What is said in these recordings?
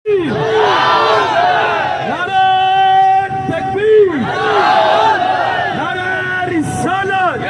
نعرہ تکبیر، نعرہ رسالت۔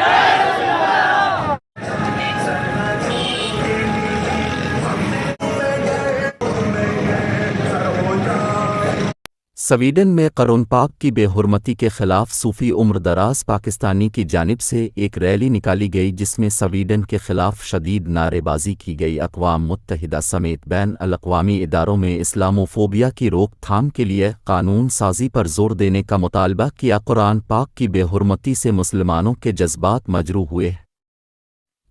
سویڈن میں قرآن پاک کی بے حرمتی کے خلاف صوفی عمر دراز پاکستانی کی جانب سے ایک ریلی نکالی گئی، جس میں سویڈن کے خلاف شدید نعرے بازی کی گئی۔ اقوام متحدہ سمیت بین الاقوامی اداروں میں اسلاموفوبیا کی روک تھام کے لیے قانون سازی پر زور دینے کا مطالبہ کیا۔ قرآن پاک کی بے حرمتی سے مسلمانوں کے جذبات مجروح ہوئے،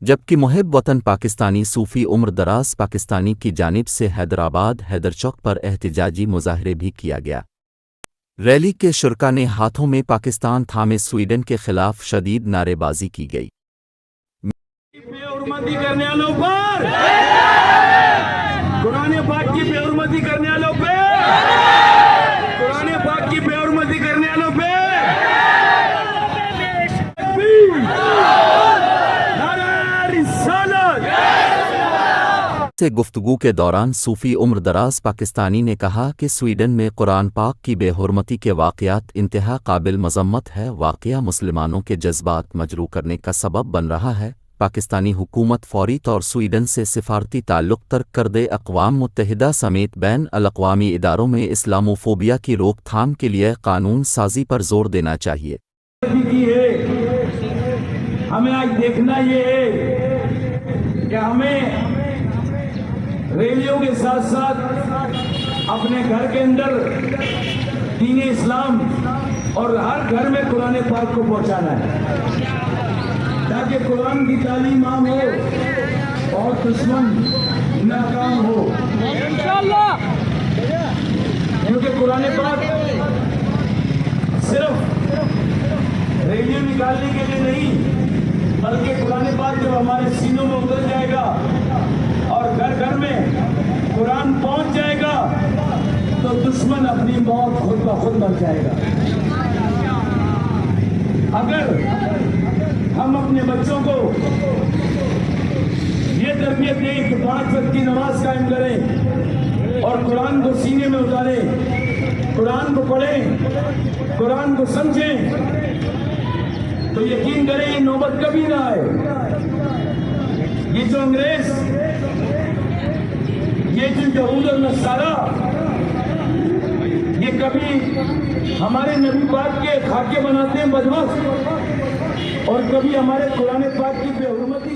جبکہ محب وطن پاکستانی صوفی عمر دراز پاکستانی کی جانب سے حیدرآباد حیدر چوک پر احتجاجی مظاہرے بھی کیا گیا۔ ریلی کے شرکا نے ہاتھوں میں پاکستان تھامے سویڈن کے خلاف شدید نعرے بازی کی گئی۔ بے حرمتی کرنے والوں پر، قرآن پاک کی بے حرمتی کرنے والوں پہ، قرآن پاک کی بے حرمتی کرنے والوں پہ نعرہ رسالت۔ سے گفتگو کے دوران صوفی عمر دراز پاکستانی نے کہا کہ سویڈن میں قرآن پاک کی بے حرمتی کے واقعات انتہا قابل مذمت ہے۔ واقعہ مسلمانوں کے جذبات مجروح کرنے کا سبب بن رہا ہے۔ پاکستانی حکومت فوری طور سویڈن سے سفارتی تعلق ترک کر دے۔ اقوام متحدہ سمیت بین الاقوامی اداروں میں اسلاموفوبیا کی روک تھام کے لیے قانون سازی پر زور دینا چاہیے۔ ہمیں آج دیکھنا یہ ہے کہ ہمیں ریلیوں کے ساتھ ساتھ اپنے گھر کے اندر دین اسلام اور ہر گھر میں قرآن پاک کو پہنچانا ہے، تاکہ قرآن کی تعلیم عام ہو اور دشمن ناکام ہو۔ کیونکہ قرآن پاک صرف ریلیوں نکالنے کے لیے نہیں، بلکہ قرآن پاک جب ہمارے سینوں میں اتر جائے گا اور گھر گھر میں قرآن پہنچ جائے گا تو دشمن اپنی موت خود بخود مر جائے گا۔ اگر ہم اپنے بچوں کو یہ تربیت دیں کہ 5 وقت کی نماز قائم کریں اور قرآن کو سینے میں اتاریں، قرآن کو پڑھیں، قرآن کو سمجھیں، تو یقین کریں یہ نوبت کبھی نہ آئے۔ یہ جو انگریز، یہ جو یہود اور نصارہ، یہ کبھی ہمارے نبی پاک کے خاکے بناتے ہیں بدمعاش، اور کبھی ہمارے قرآن پاک کی بے حرمتی